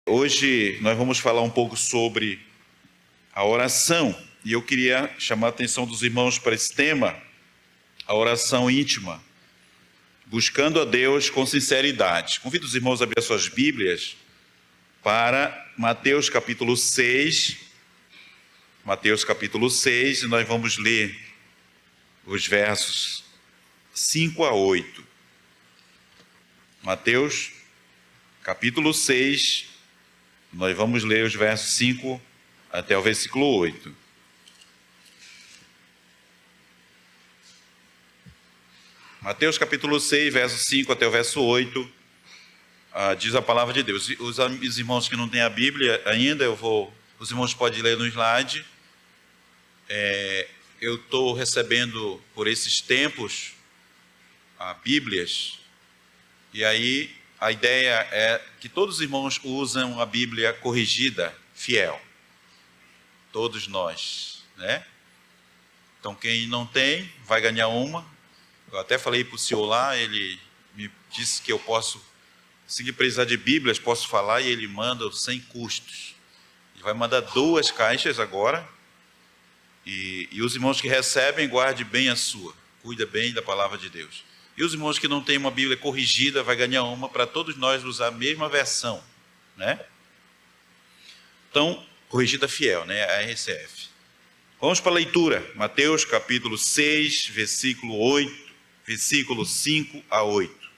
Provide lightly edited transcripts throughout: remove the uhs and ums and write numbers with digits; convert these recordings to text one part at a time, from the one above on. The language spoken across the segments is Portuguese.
Hoje nós vamos falar um pouco sobre a oração, e eu queria chamar a atenção dos irmãos para esse tema, a oração íntima, buscando a Deus com sinceridade. Convido os irmãos a abrir as suas Bíblias para Mateus capítulo 6, e nós vamos ler os versos 5 a 8. Mateus capítulo 6, nós vamos ler os versos 5 até o versículo 8. Mateus capítulo 6, verso 5 até o verso 8, diz a palavra de Deus. Os irmãos que não têm a Bíblia ainda, os irmãos podem ler no slide. Eu estou recebendo por esses tempos Bíblias, e aí a ideia é que todos os irmãos usam a Bíblia corrigida, fiel. Todos nós, né? Então quem não tem, vai ganhar uma. Eu até falei para o senhor lá, ele me disse que eu posso, se precisar de Bíblias, posso falar, e ele manda sem custos. Ele vai mandar 2 caixas agora, e os irmãos que recebem, guarde bem a sua, cuida bem da palavra de Deus. E os irmãos que não têm uma Bíblia corrigida, vai ganhar uma, para todos nós usar a mesma versão, né? Então, corrigida fiel, né? A RCF. Vamos para a leitura. Mateus capítulo 6, versículo 5 a 8.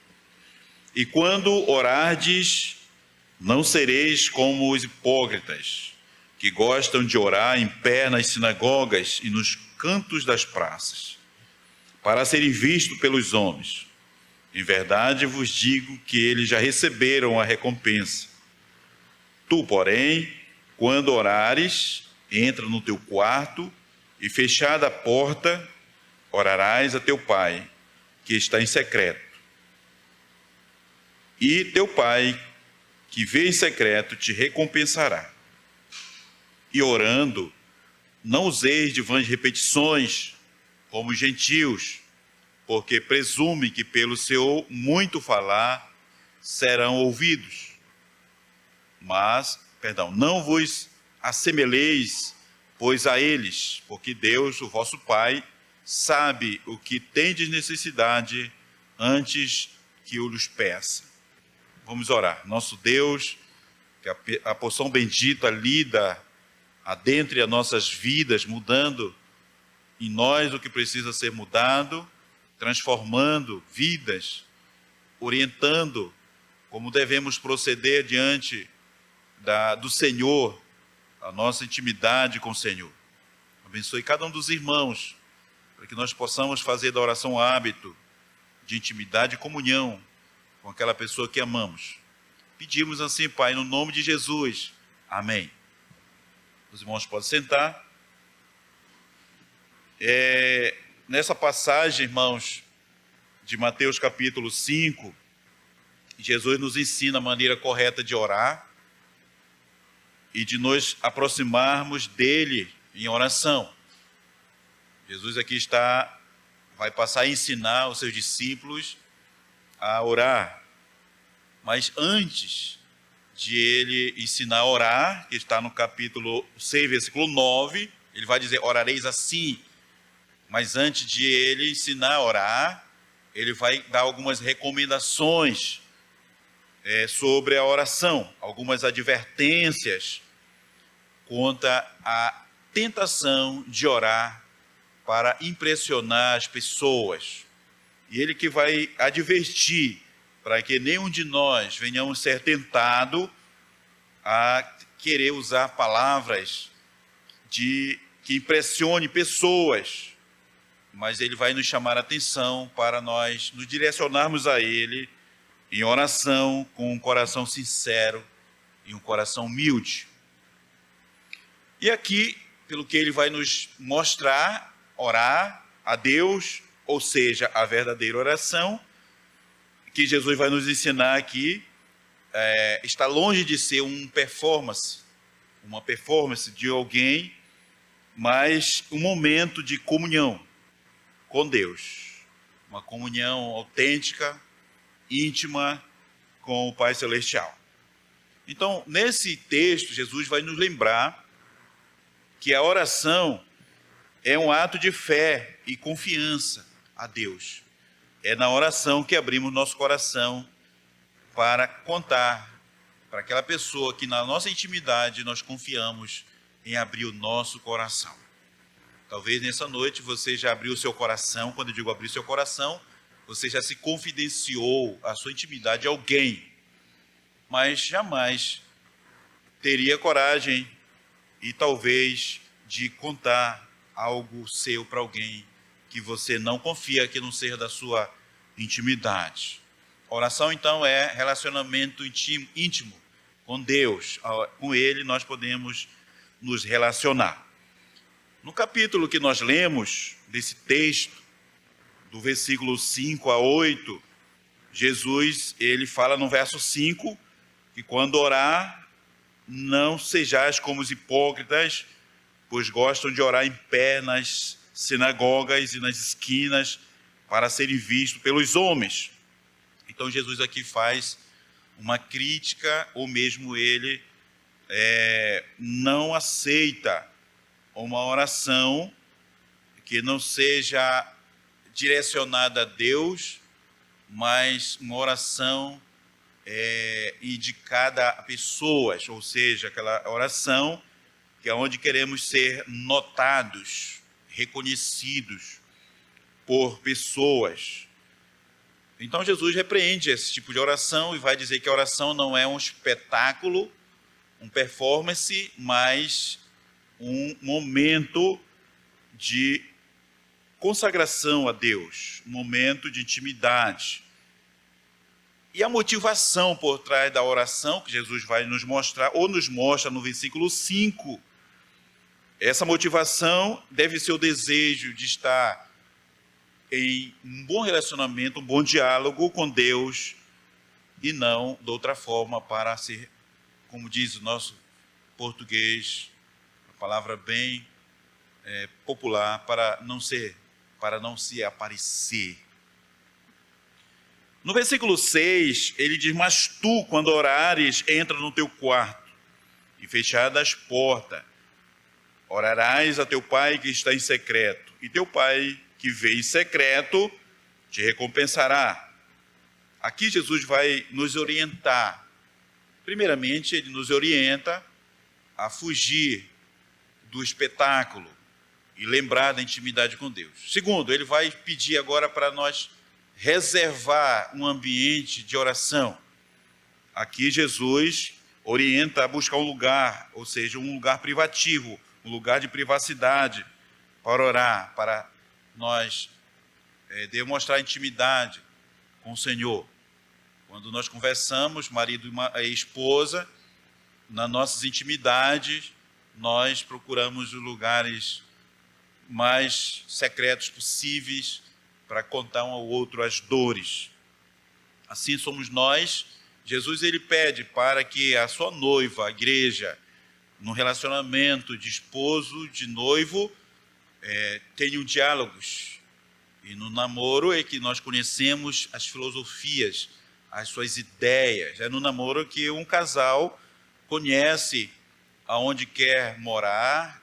E quando orardes, não sereis como os hipócritas, que gostam de orar em pé nas sinagogas e nos cantos das praças, para serem vistos pelos homens. Em verdade vos digo que eles já receberam a recompensa. Tu, porém, quando orares, entra no teu quarto e, fechada a porta, orarás a teu Pai, que está em secreto. E teu Pai, que vê em secreto, te recompensará. E orando, não useis de vãs repetições, como os gentios, porque presumem que pelo seu muito falar serão ouvidos. Não vos assemelheis, pois, a eles, porque Deus, o vosso Pai, sabe o que tendes necessidade antes que o lhes peça. Vamos orar. Nosso Deus, que a porção bendita lida adentre as nossas vidas, mudando em nós o que precisa ser mudado, transformando vidas, orientando como devemos proceder diante do Senhor, a nossa intimidade com o Senhor. Abençoe cada um dos irmãos, para que nós possamos fazer da oração hábito de intimidade e comunhão com aquela pessoa que amamos. Pedimos assim, Pai, no nome de Jesus. Amém. Os irmãos podem sentar. Nessa passagem, irmãos, de Mateus capítulo 5, Jesus nos ensina a maneira correta de orar e de nos aproximarmos dele em oração. Jesus aqui vai passar a ensinar os seus discípulos a orar, mas antes de ele ensinar a orar, que está no capítulo 6, versículo 9, ele vai dizer, orareis assim. Mas antes de ele ensinar a orar, ele vai dar algumas recomendações sobre a oração, algumas advertências contra a tentação de orar para impressionar as pessoas. E ele que vai advertir para que nenhum de nós venhamos ser tentado a querer usar palavras que impressione pessoas, mas ele vai nos chamar a atenção para nós nos direcionarmos a ele em oração, com um coração sincero e um coração humilde. E aqui, pelo que ele vai nos mostrar, orar a Deus, ou seja, a verdadeira oração, que Jesus vai nos ensinar aqui, está longe de ser uma performance de alguém, mas um momento de comunhão com Deus, uma comunhão autêntica, íntima com o Pai Celestial. Então, nesse texto, Jesus vai nos lembrar que a oração é um ato de fé e confiança a Deus. É na oração que abrimos nosso coração para contar para aquela pessoa que na nossa intimidade nós confiamos em abrir o nosso coração. Talvez nessa noite você já abriu o seu coração. Quando eu digo abrir o seu coração, você já se confidenciou a sua intimidade a alguém, mas jamais teria coragem e talvez de contar algo seu para alguém que você não confia que não seja da sua intimidade. A oração, então, é relacionamento íntimo com Deus. Com Ele nós podemos nos relacionar. No capítulo que nós lemos, desse texto, do versículo 5 a 8, Jesus, ele fala no verso 5, que quando orar, não sejais como os hipócritas, pois gostam de orar em pé nas sinagogas e nas esquinas, para serem vistos pelos homens. Então Jesus aqui faz uma crítica, ou mesmo ele não aceita uma oração que não seja direcionada a Deus, mas uma oração indicada a pessoas, ou seja, aquela oração que é onde queremos ser notados, reconhecidos por pessoas. Então Jesus repreende esse tipo de oração e vai dizer que a oração não é um espetáculo, um performance, mas um momento de consagração a Deus, um momento de intimidade. E a motivação por trás da oração, que Jesus vai nos mostrar, ou nos mostra no versículo 5, essa motivação deve ser o desejo de estar em um bom relacionamento, um bom diálogo com Deus, e não de outra forma para ser, como diz o nosso português, a palavra bem popular, para não se aparecer. No versículo 6, ele diz: mas tu, quando orares, entra no teu quarto, e fechadas as portas, orarás a teu pai que está em secreto, e teu pai que vê em secreto te recompensará. Aqui Jesus vai nos orientar. Primeiramente, ele nos orienta a fugir do espetáculo e lembrar da intimidade com Deus. Segundo, ele vai pedir agora para nós reservar um ambiente de oração. Aqui Jesus orienta a buscar um lugar, ou seja, um lugar privativo, um lugar de privacidade para orar, para nós demonstrar intimidade com o Senhor. Quando nós conversamos, marido e esposa, nas nossas intimidades, nós procuramos os lugares mais secretos possíveis para contar um ao outro as dores. Assim somos nós. Jesus, ele pede para que a sua noiva, a igreja, no relacionamento de esposo, de noivo, tenham diálogos. E no namoro é que nós conhecemos as filosofias, as suas ideias. É no namoro que um casal conhece aonde quer morar,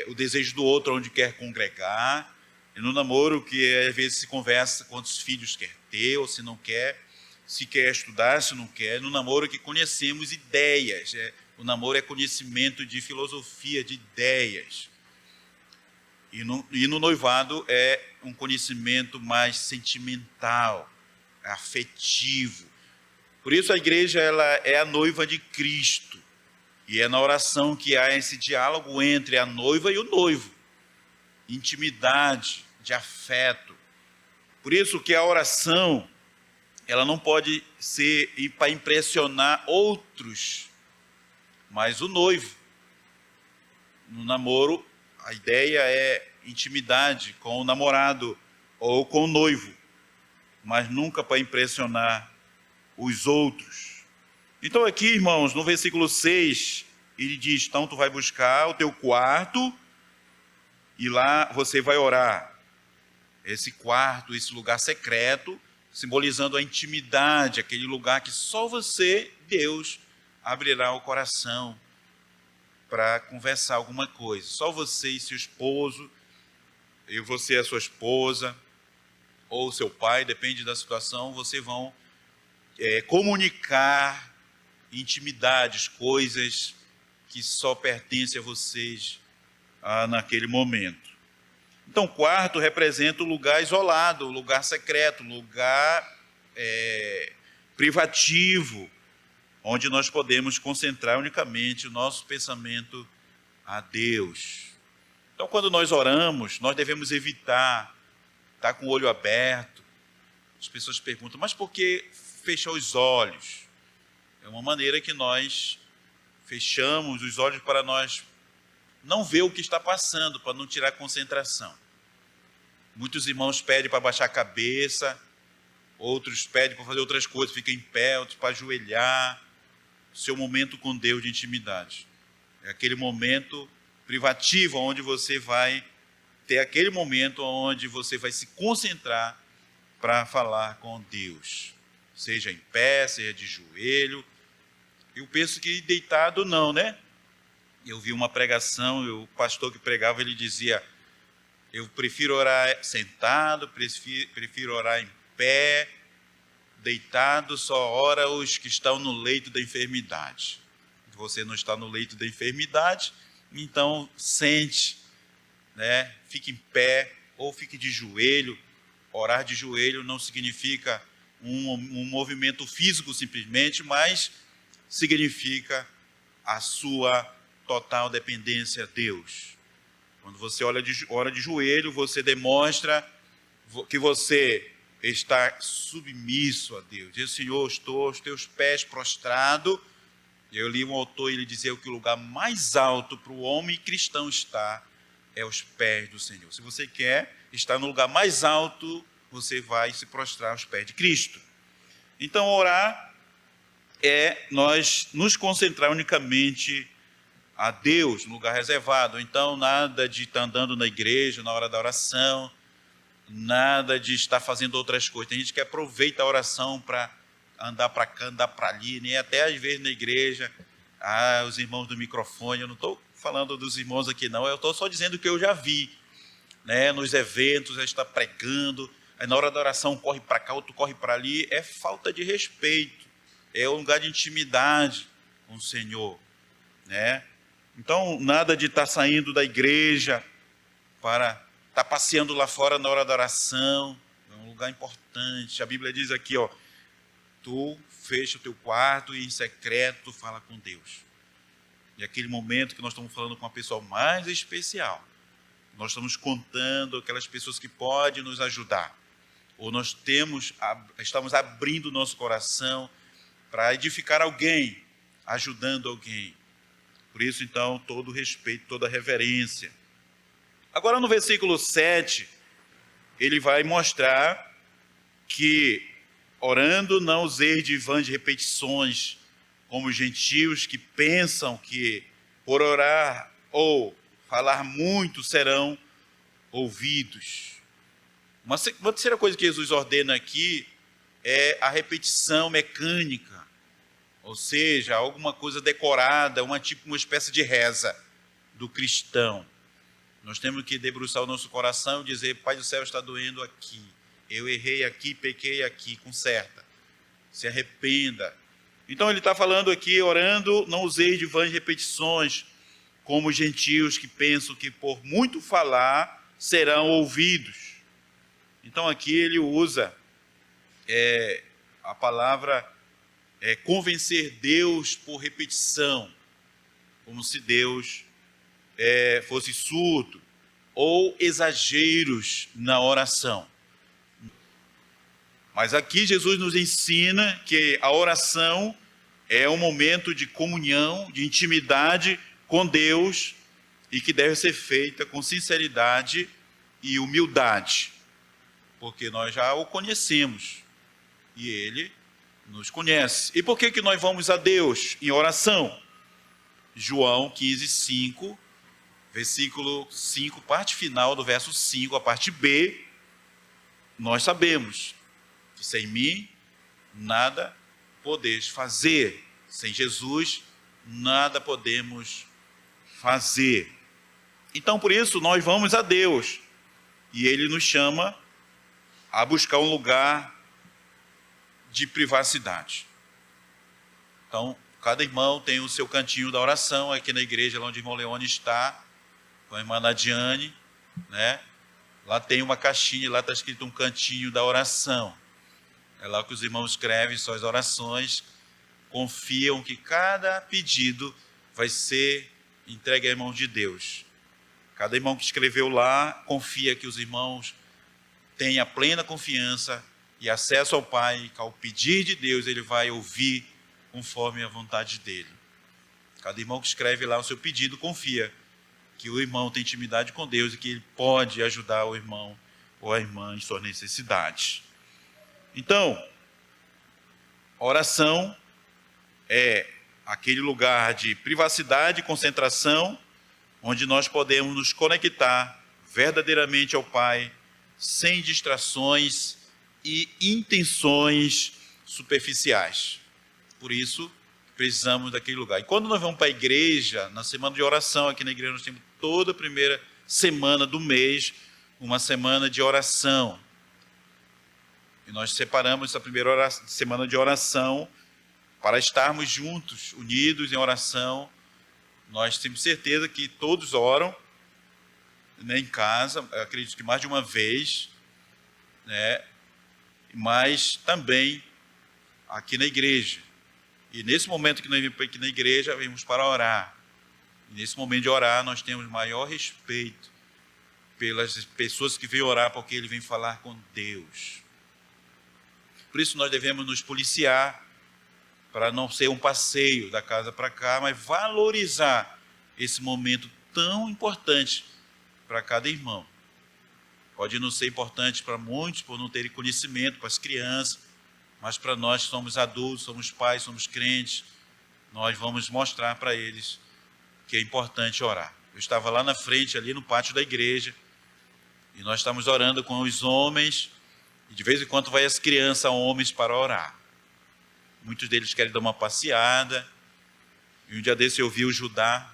o desejo do outro aonde quer congregar. É no namoro que às vezes se conversa quantos filhos quer ter ou se não quer, se quer estudar, se não quer. É no namoro que conhecemos ideias. O namoro é conhecimento de filosofia, de ideias. E no noivado é um conhecimento mais sentimental, afetivo. Por isso a igreja ela é a noiva de Cristo. E é na oração que há esse diálogo entre a noiva e o noivo. Intimidade, de afeto. Por isso que a oração, ela não pode ser para impressionar outros, mas o noivo. No namoro, a ideia é intimidade com o namorado ou com o noivo, mas nunca para impressionar os outros. Então aqui, irmãos, no versículo 6, ele diz: então tu vai buscar o teu quarto e lá você vai orar. Esse quarto, esse lugar secreto, simbolizando a intimidade, aquele lugar que só você, Deus, abrirá o coração para conversar alguma coisa. Só você e seu esposo, e você e a sua esposa, ou seu pai, depende da situação, vocês vão comunicar intimidades, coisas que só pertencem a vocês naquele momento. Então, quarto representa o lugar isolado, o lugar secreto, o lugar privativo, onde nós podemos concentrar unicamente o nosso pensamento a Deus. Então, quando nós oramos, nós devemos evitar estar com o olho aberto. As pessoas perguntam, mas por que fechar os olhos? É uma maneira que nós fechamos os olhos para nós não ver o que está passando, para não tirar concentração. Muitos irmãos pedem para baixar a cabeça, outros pedem para fazer outras coisas, ficam em pé, outros para ajoelhar. Seu momento com Deus de intimidade. É aquele momento privativo, onde você vai ter aquele momento onde você vai se concentrar para falar com Deus. Seja em pé, seja de joelho. Eu penso que deitado não, né? Eu vi uma pregação, o pastor que pregava, ele dizia, eu prefiro orar sentado, prefiro orar em pé, deitado, só ora os que estão no leito da enfermidade. Você não está no leito da enfermidade, então sente, né? Fique em pé ou fique de joelho. Orar de joelho não significa um movimento físico simplesmente, mas significa a sua total dependência a Deus. Quando você ora de joelho, você demonstra que você está submisso a Deus. Diz, Senhor, estou aos teus pés prostrado. Eu li um autor, ele dizia que o lugar mais alto para o homem cristão estar é aos pés do Senhor. Se você quer estar no lugar mais alto, você vai se prostrar aos pés de Cristo. Então, orar é nós nos concentrar unicamente a Deus, no lugar reservado. Então, nada de estar andando na igreja na hora da oração, nada de estar fazendo outras coisas. Tem gente que aproveita a oração para andar para cá, andar para ali, nem até às vezes na igreja, os irmãos do microfone, eu não estou falando dos irmãos aqui não, eu estou só dizendo o que eu já vi, né, nos eventos, já está pregando, aí na hora da oração corre para cá, outro corre para ali, é falta de respeito, é um lugar de intimidade com o Senhor, né? Então, nada de estar saindo da igreja para estar passeando lá fora na hora da oração, é um lugar importante. A Bíblia diz aqui, ó, tu fecha o teu quarto e em secreto tu fala com Deus. E aquele momento que nós estamos falando com a pessoa mais especial, nós estamos contando aquelas pessoas que podem nos ajudar, ou nós estamos abrindo o nosso coração para edificar alguém, ajudando alguém. Por isso, então, todo o respeito, toda a reverência. Agora, no versículo 7, ele vai mostrar que, orando, não useis de vãs repetições, como os gentios que pensam que, por orar ou falar muito, serão ouvidos. Uma terceira coisa que Jesus ordena aqui é a repetição mecânica, ou seja, alguma coisa decorada, uma espécie de reza do cristão. Nós temos que debruçar o nosso coração e dizer, Pai do céu, está doendo aqui, eu errei aqui, pequei aqui, conserta, se arrependa. Então ele está falando aqui, orando, não useis de vãs repetições, como os gentios que pensam que por muito falar serão ouvidos. Então aqui ele usa a palavra convencer Deus por repetição, como se Deus fosse surdo, ou exageros na oração. Mas aqui Jesus nos ensina que a oração é um momento de comunhão, de intimidade com Deus e que deve ser feita com sinceridade e humildade, porque nós já o conhecemos e Ele nos conhece. E por que nós vamos a Deus em oração? João 15:5, versículo 5, parte final do verso 5, a parte B, nós sabemos que sem mim nada podeis fazer. Sem Jesus, nada podemos fazer. Então, por isso, nós vamos a Deus. E Ele nos chama a buscar um lugar de privacidade. Então, cada irmão tem o seu cantinho da oração, aqui na igreja, lá onde o irmão Leone está, com a irmã Nadiane, né? Lá tem uma caixinha, lá está escrito um cantinho da oração. É lá que os irmãos escrevem suas orações, confiam que cada pedido vai ser entregue às mãos de Deus. Cada irmão que escreveu lá, confia que os irmãos têm a plena confiança e acesso ao Pai, que ao pedir de Deus ele vai ouvir conforme a vontade dele. Cada irmão que escreve lá o seu pedido confia que o irmão tem intimidade com Deus e que ele pode ajudar o irmão ou a irmã em suas necessidades. Então, oração é aquele lugar de privacidade e concentração, onde nós podemos nos conectar verdadeiramente ao Pai, sem distrações e intenções superficiais. Por isso, precisamos daquele lugar. E quando nós vamos para a igreja, na semana de oração, aqui na igreja nós temos toda a primeira semana do mês, uma semana de oração. E nós separamos essa primeira semana de oração para estarmos juntos, unidos em oração. Nós temos certeza que todos oram, né, em casa, acredito que mais de uma vez, né, mas também aqui na igreja. E nesse momento que nós vimos aqui na igreja, vimos para orar. E nesse momento de orar, nós temos maior respeito pelas pessoas que vêm orar, porque ele vem falar com Deus. Por isso nós devemos nos policiar, para não ser um passeio da casa para cá, mas valorizar esse momento tão importante para cada irmão. Pode não ser importante para muitos, por não terem conhecimento, para as crianças, mas para nós que somos adultos, somos pais, somos crentes, nós vamos mostrar para eles que é importante orar. Eu estava lá na frente, ali no pátio da igreja, e nós estamos orando com os homens, e de vez em quando vai as crianças, homens, para orar. Muitos deles querem dar uma passeada, e um dia desse eu vi o Judá,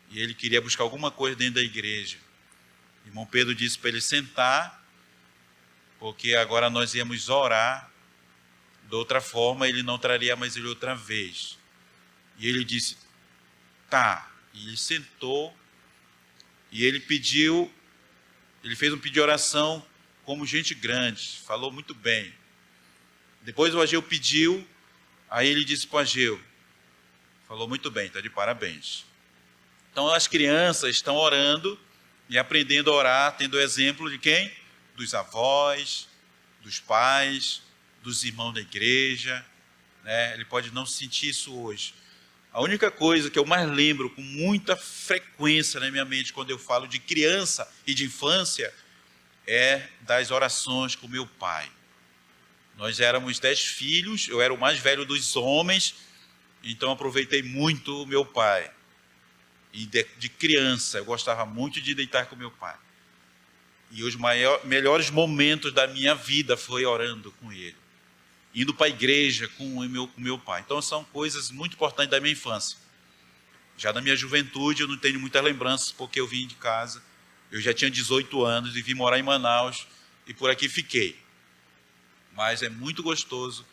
e ele queria buscar alguma coisa dentro da igreja. O irmão Pedro disse para ele sentar, porque agora nós íamos orar, de outra forma ele não traria mais ele outra vez. E ele disse, tá, e ele sentou, e ele pediu, ele fez um pedido de oração como gente grande, falou muito bem. Depois o Ageu pediu, aí ele disse para o Ageu, falou muito bem, está de parabéns. Então as crianças estão orando e aprendendo a orar, tendo o exemplo de quem? Dos avós, dos pais, dos irmãos da igreja, né? Ele pode não sentir isso hoje. A única coisa que eu mais lembro com muita frequência na minha mente quando eu falo de criança e de infância é das orações com meu pai. Nós éramos 10 filhos, eu era o mais velho dos homens, então aproveitei muito o meu pai. E de criança, eu gostava muito de deitar com meu pai. E os melhores momentos da minha vida foi orando com ele. Indo para a igreja com o meu pai. Então são coisas muito importantes da minha infância. Já na minha juventude eu não tenho muitas lembranças, porque eu vim de casa, eu já tinha 18 anos e vim morar em Manaus, e por aqui fiquei. Mas é muito gostoso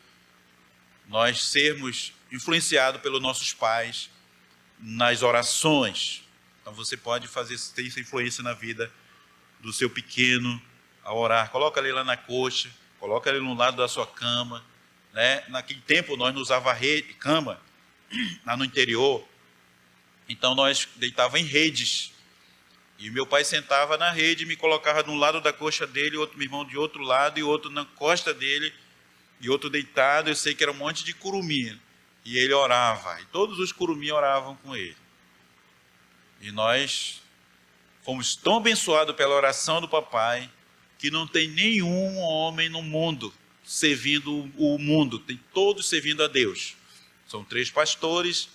nós sermos influenciados pelos nossos pais nas orações. Então você pode ter essa influência na vida do seu pequeno ao orar. Coloca ele lá na coxa, coloca ele no lado da sua cama, né? Naquele tempo nós não usávamos cama lá no interior, então nós deitava em redes. E meu pai sentava na rede e me colocava de um lado da coxa dele, outro meu irmão de outro lado, e outro na costa dele, e outro deitado. Eu sei que era um monte de curumim. E ele orava, e todos os curumim oravam com ele. E nós fomos tão abençoados pela oração do papai, que não tem nenhum homem no mundo servindo o mundo, tem todos servindo a Deus. São 3 pastores,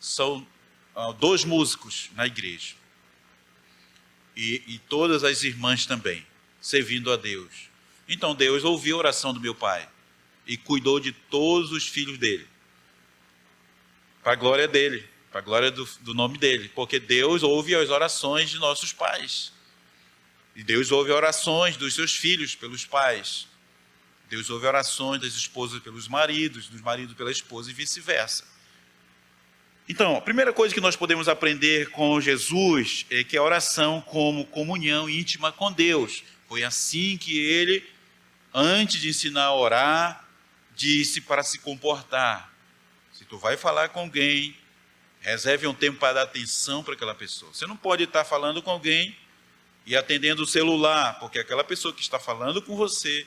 são 2 músicos na igreja. E todas as irmãs também, servindo a Deus. Então Deus ouviu a oração do meu pai e cuidou de todos os filhos dele. para a glória dele, para a glória do nome dele, porque Deus ouve as orações de nossos pais, e Deus ouve orações dos seus filhos pelos pais, Deus ouve orações das esposas pelos maridos, dos maridos pela esposa e vice-versa. Então, a primeira coisa que nós podemos aprender com Jesus é que a oração como comunhão íntima com Deus. Foi assim que ele, antes de ensinar a orar, disse para se comportar. Se tu vai falar com alguém, reserve um tempo para dar atenção para aquela pessoa. Você não pode estar falando com alguém e atendendo o celular, porque aquela pessoa que está falando com você,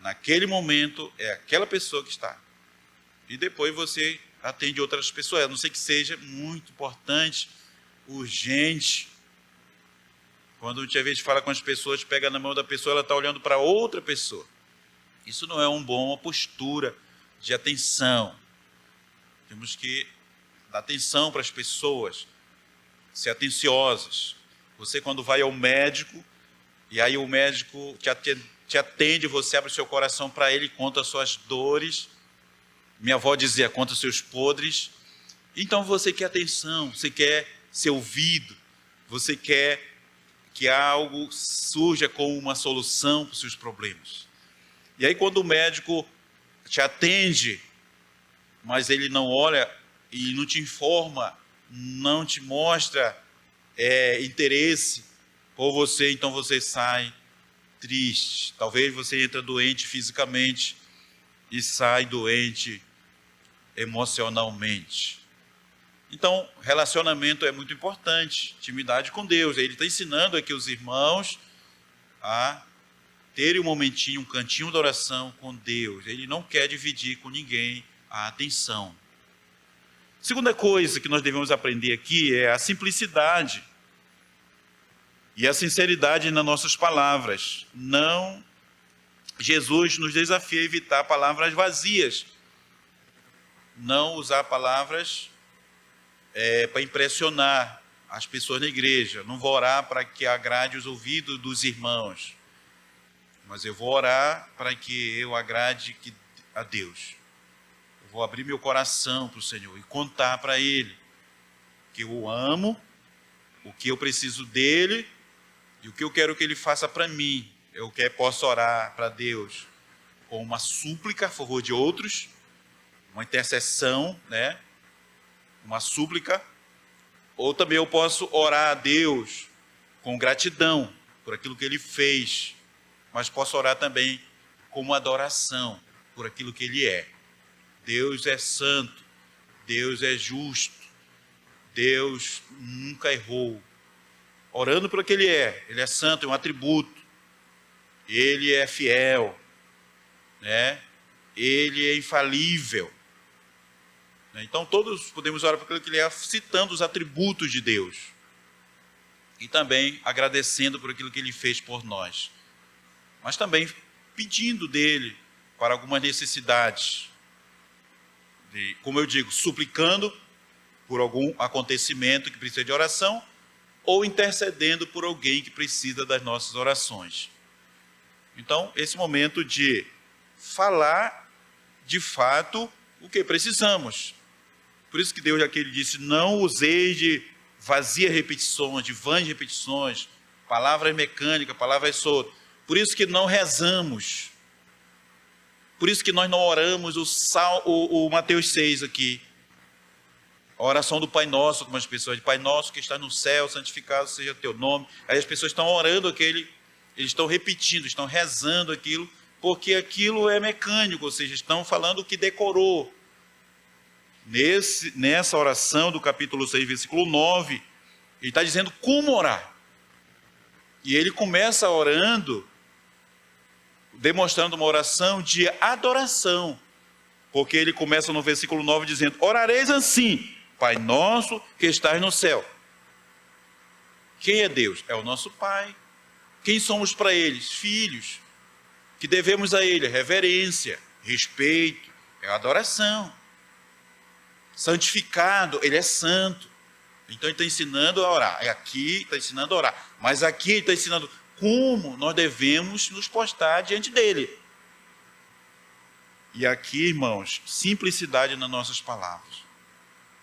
naquele momento, é aquela pessoa que está. E depois você atende outras pessoas, a não ser que seja muito importante, urgente. Quando muitas vezes fala com as pessoas, pega na mão da pessoa, ela está olhando para outra pessoa. Isso não é uma postura de atenção. Temos que dar atenção para as pessoas, ser atenciosas. Você, quando vai ao médico, e aí o médico te atende, você abre o seu coração para ele, conta as suas dores. Minha avó dizia, conta os seus podres. Então você quer atenção, você quer ser ouvido, você quer que algo surja como uma solução para os seus problemas. E aí quando o médico te atende, mas ele não olha e não te informa, não te mostra interesse por você, então você sai triste. Talvez você entre doente fisicamente e sai doente emocionalmente. Então, relacionamento é muito importante, intimidade com Deus. Ele está ensinando aqui os irmãos a terem um momentinho, um cantinho de oração com Deus. Ele não quer dividir com ninguém a atenção. Segunda coisa que nós devemos aprender aqui é a simplicidade e a sinceridade nas nossas palavras. Jesus nos desafia a evitar palavras vazias, não usar palavras para impressionar as pessoas na igreja. Não vou orar para que agrade os ouvidos dos irmãos, mas eu vou orar para que eu agrade a Deus. Eu vou abrir meu coração para o Senhor e contar para Ele que eu o amo, o que eu preciso dEle e o que eu quero que Ele faça para mim. Eu posso orar para Deus com uma súplica a favor de outros, uma intercessão, né? Uma súplica, ou também eu posso orar a Deus com gratidão por aquilo que Ele fez, mas posso orar também com uma adoração por aquilo que Ele é. Deus é santo, Deus é justo, Deus nunca errou. Orando por aquilo que Ele é santo, é um atributo, Ele é fiel, né? Ele é infalível. Então todos podemos orar por aquilo que Ele é, citando os atributos de Deus. E também agradecendo por aquilo que Ele fez por nós. Mas também pedindo dEle para algumas necessidades. Como eu digo, suplicando por algum acontecimento que precisa de oração, ou intercedendo por alguém que precisa das nossas orações. Então, esse momento de falar, de fato, o que precisamos. Por isso que Deus aqui disse, não useis de vazias repetições, de vãs repetições, palavras mecânicas, palavras soltas. Por isso que não rezamos. Por isso que nós não oramos o Mateus 6 aqui. A oração do Pai Nosso, como as pessoas, Pai Nosso que está no céu, santificado seja teu nome. Aí as pessoas estão orando eles estão repetindo, estão rezando aquilo, porque aquilo é mecânico, ou seja, estão falando o que decorou. Nessa oração do capítulo 6, versículo 9, ele está dizendo como orar. E ele começa orando, demonstrando uma oração de adoração, porque ele começa no versículo 9 dizendo, orareis assim, Pai nosso que estás no céu. Quem é Deus? É o nosso Pai. Quem somos para eles? Filhos, que devemos a Ele reverência, respeito, é adoração. Santificado, Ele é santo. Então Ele está ensinando a orar. Aqui está ensinando a orar. Mas aqui Ele está ensinando como nós devemos nos postar diante dEle. E aqui, irmãos, simplicidade nas nossas palavras.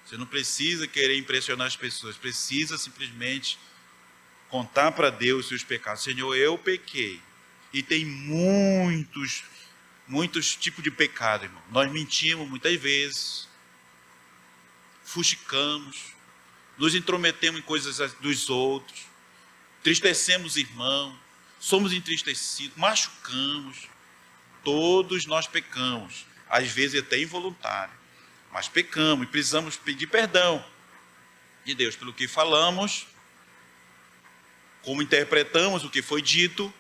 Você não precisa querer impressionar as pessoas, precisa simplesmente contar para Deus os seus pecados. Senhor, eu pequei. E tem muitos tipos de pecado, irmão. Nós mentimos muitas vezes, fuxicamos, nos intrometemos em coisas dos outros, entristecemos irmãos, somos entristecidos, machucamos. Todos nós pecamos, às vezes até involuntário, mas pecamos e precisamos pedir perdão de Deus pelo que falamos, como interpretamos o que foi dito,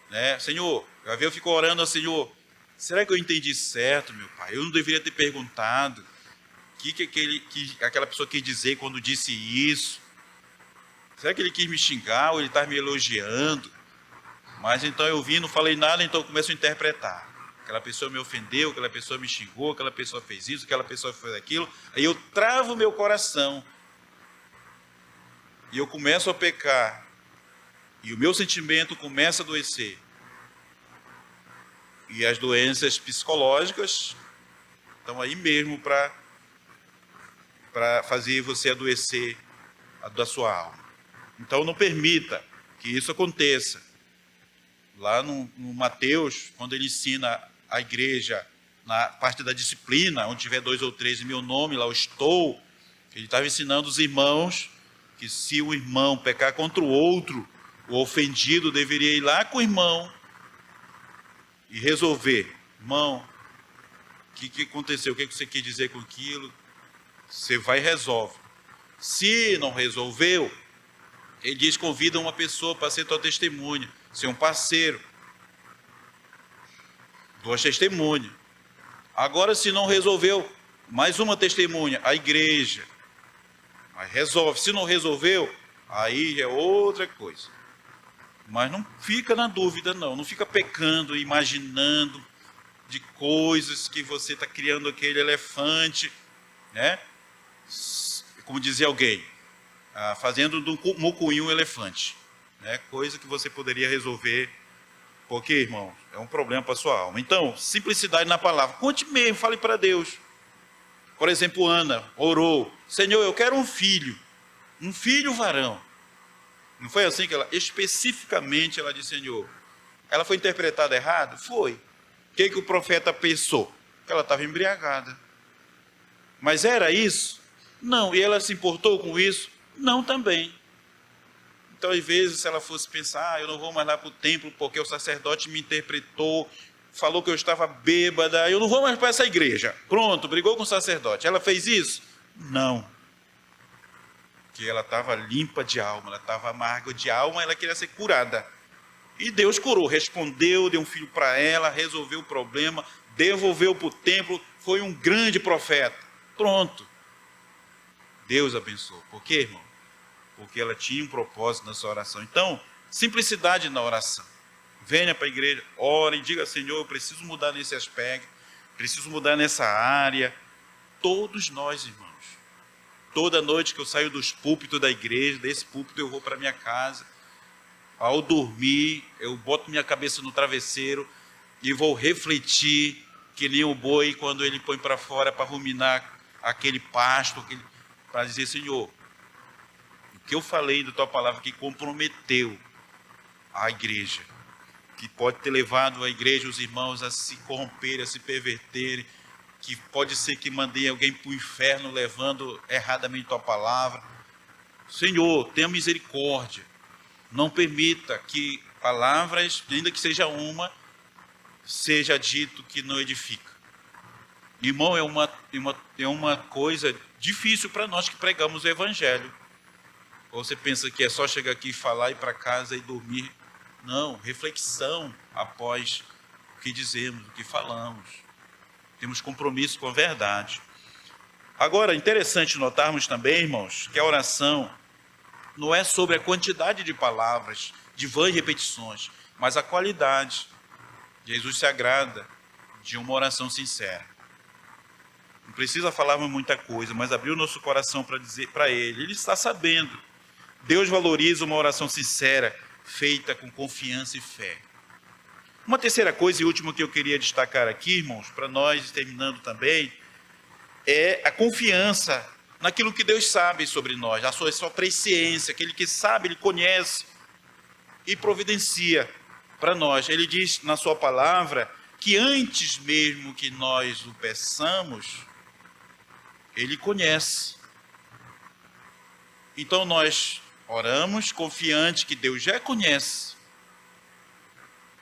né? Senhor, eu fico orando ao Senhor, será que eu entendi certo, meu Pai? Eu não deveria ter perguntado o que aquela pessoa quis dizer quando disse isso. Será que ele quis me xingar ou ele está me elogiando? Mas então eu vi, não falei nada, então eu começo a interpretar. Aquela pessoa me ofendeu, aquela pessoa me xingou, aquela pessoa fez isso, aquela pessoa fez aquilo. Aí eu travo meu coração. E eu começo a pecar. E o meu sentimento começa a adoecer. E as doenças psicológicas estão aí mesmo para fazer você adoecer da sua alma. Então não permita que isso aconteça. Lá no Mateus, quando ele ensina a igreja, na parte da disciplina, onde tiver 2 ou 3 em meu nome, lá eu estou, ele estava ensinando os irmãos que se o irmão pecar contra o outro, o ofendido deveria ir lá com o irmão e resolver. Irmão, o que aconteceu? O que você quer dizer com aquilo? Você vai e resolve. Se não resolveu, ele diz, convida uma pessoa para ser tua testemunha, ser um parceiro, 2 testemunhas. Agora, se não resolveu, mais uma testemunha, a igreja. Aí resolve. Se não resolveu, aí é outra coisa. Mas não fica na dúvida, não fica pecando, imaginando de coisas que você está criando aquele elefante, né? Como dizia alguém, fazendo do mucuinho um elefante, né? Coisa que você poderia resolver, porque, irmão, é um problema para a sua alma. Então, simplicidade na palavra, conte mesmo, fale para Deus. Por exemplo, Ana orou, Senhor, eu quero um filho varão. Não foi assim que ela, especificamente, ela disse, Senhor, ela foi interpretada errado? Foi. O que o profeta pensou? Que ela estava embriagada. Mas era isso? Não. E ela se importou com isso? Não também. Então, às vezes, se ela fosse pensar, eu não vou mais lá para o templo porque o sacerdote me interpretou, falou que eu estava bêbada, eu não vou mais para essa igreja. Pronto, brigou com o sacerdote. Ela fez isso? Não. Porque ela estava limpa de alma, ela estava amarga de alma, ela queria ser curada. E Deus curou, respondeu, deu um filho para ela, resolveu o problema, devolveu para o templo, foi um grande profeta. Pronto. Deus abençoou. Por quê, irmão? Porque ela tinha um propósito na sua oração. Então, simplicidade na oração. Venha para a igreja, ore, diga, Senhor, eu preciso mudar nesse aspecto, preciso mudar nessa área. Todos nós, irmãos. Toda noite que eu saio dos púlpitos da igreja, desse púlpito eu vou para minha casa. Ao dormir, eu boto minha cabeça no travesseiro e vou refletir, que nem o boi, quando ele põe para fora para ruminar aquele pasto, para dizer, Senhor, o que eu falei da tua palavra que comprometeu a igreja, que pode ter levado a igreja, os irmãos, a se corromperem, a se perverterem, que pode ser que mandei alguém para o inferno levando erradamente tua palavra. Senhor, tenha misericórdia. Não permita que palavras, ainda que seja uma, seja dito que não edifica. Irmão, é uma coisa difícil para nós que pregamos o evangelho. Ou você pensa que é só chegar aqui e falar, ir para casa e dormir? Não, reflexão após o que dizemos, o que falamos. Temos compromisso com a verdade. Agora, interessante notarmos também, irmãos, que a oração não é sobre a quantidade de palavras, de vãs repetições, mas a qualidade. Jesus se agrada de uma oração sincera. Não precisa falar muita coisa, mas abrir o nosso coração para dizer para Ele. Ele está sabendo. Deus valoriza uma oração sincera, feita com confiança e fé. Uma terceira coisa e última que eu queria destacar aqui, irmãos, para nós, terminando também, é a confiança naquilo que Deus sabe sobre nós, a sua presciência, aquele que sabe, ele conhece e providencia para nós. Ele diz na sua palavra que antes mesmo que nós o peçamos, ele conhece. Então nós oramos confiante que Deus já conhece,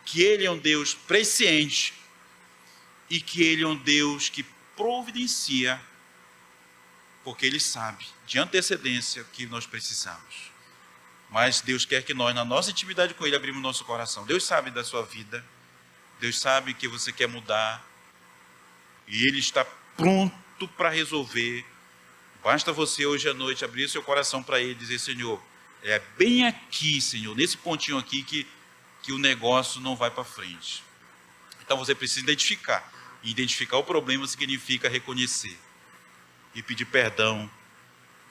que ele é um Deus presciente e que ele é um Deus que providencia, porque ele sabe de antecedência o que nós precisamos. Mas Deus quer que nós, na nossa intimidade com ele, abrimos nosso coração. Deus sabe da sua vida, Deus sabe que você quer mudar, e ele está pronto para resolver. Basta você hoje à noite abrir seu coração para ele e dizer: Senhor, é bem aqui, Senhor, nesse pontinho aqui que o negócio não vai para frente. Então você precisa identificar. E identificar o problema significa reconhecer e pedir perdão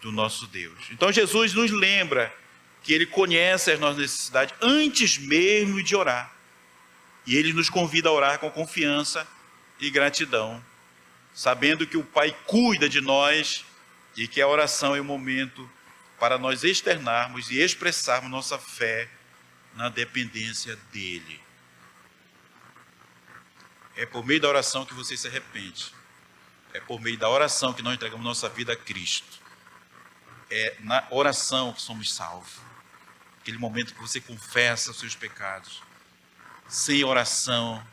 do nosso Deus. Então Jesus nos lembra que ele conhece as nossas necessidades antes mesmo de orar. E ele nos convida a orar com confiança e gratidão, sabendo que o Pai cuida de nós e que a oração é o momento para nós externarmos e expressarmos nossa fé na dependência dele. É por meio da oração que você se arrepende. É por meio da oração que nós entregamos nossa vida a Cristo. É na oração que somos salvos. Aquele momento que você confessa os seus pecados. Sem oração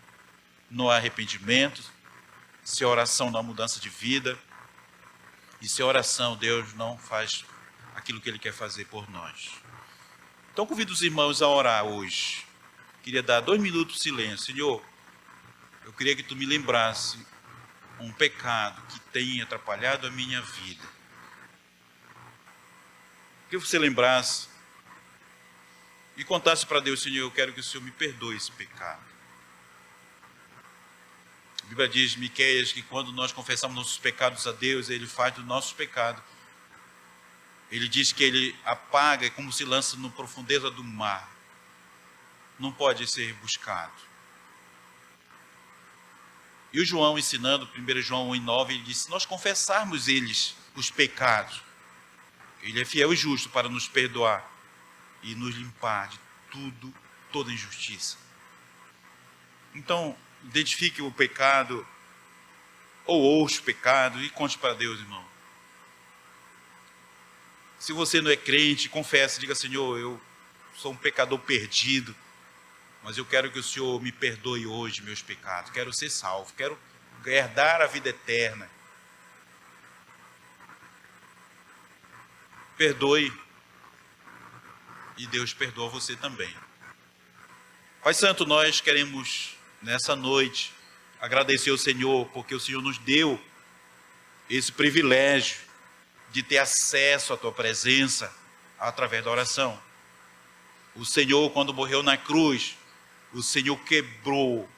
não há arrependimento. Sem oração não há mudança de vida. E sem oração Deus não faz aquilo que ele quer fazer por nós. Então convido os irmãos a orar hoje. Queria dar 2 minutos de silêncio. Senhor, eu queria que tu me lembrasse um pecado que tenha atrapalhado a minha vida. Que você lembrasse e contasse para Deus: Senhor, eu quero que o Senhor me perdoe esse pecado. A Bíblia diz, Miqueias, que quando nós confessamos nossos pecados a Deus, ele faz dos nossos pecados. Ele diz que ele apaga, é como se lança na profundeza do mar. Não pode ser buscado. E o João ensinando, 1 João 1:9, ele diz: se nós confessarmos eles, os pecados, ele é fiel e justo para nos perdoar e nos limpar de toda injustiça. Então, identifique o pecado, ou os pecados, e conte para Deus, irmão. Se você não é crente, confesse, diga: Senhor, eu sou um pecador perdido, mas eu quero que o Senhor me perdoe hoje meus pecados. Quero ser salvo, quero herdar a vida eterna. Perdoe, e Deus perdoa você também. Pai Santo, nós queremos nessa noite agradecer ao Senhor, porque o Senhor nos deu esse privilégio de ter acesso à tua presença através da oração. O Senhor, quando morreu na cruz, o Senhor quebrou,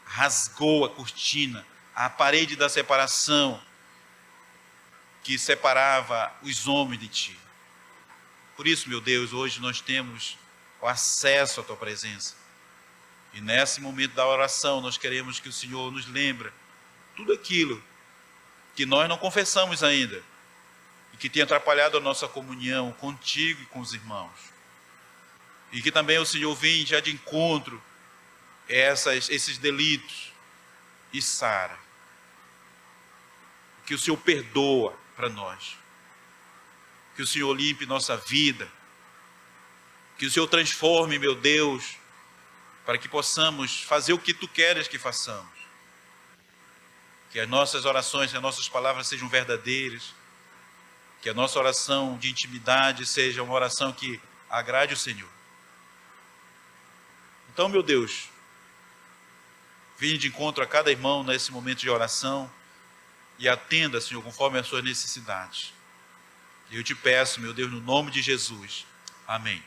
rasgou a cortina, a parede da separação que separava os homens de ti. Por isso, meu Deus, hoje nós temos o acesso à tua presença. E nesse momento da oração, nós queremos que o Senhor nos lembre tudo aquilo que nós não confessamos ainda e que tem atrapalhado a nossa comunhão contigo e com os irmãos. E que também o Senhor vem já de encontro a esses delitos e sara. Que o Senhor perdoa para nós. Que o Senhor limpe nossa vida. Que o Senhor transforme, meu Deus, para que possamos fazer o que tu queres que façamos. Que as nossas orações, que as nossas palavras sejam verdadeiras. Que a nossa oração de intimidade seja uma oração que agrade o Senhor. Então, meu Deus, venha de encontro a cada irmão nesse momento de oração e atenda, Senhor, conforme as suas necessidades. Eu te peço, meu Deus, no nome de Jesus. Amém.